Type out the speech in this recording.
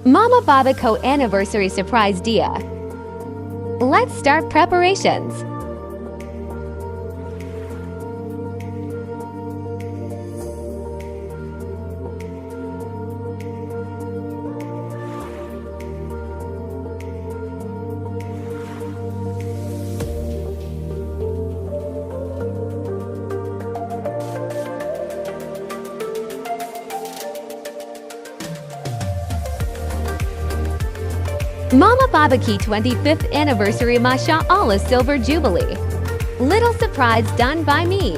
Mama Baba co-anniversary surprise dia. Let's start preparations. Mama Baba Ki 25th Anniversary Masha Allah Silver Jubilee. Little surprise done by me.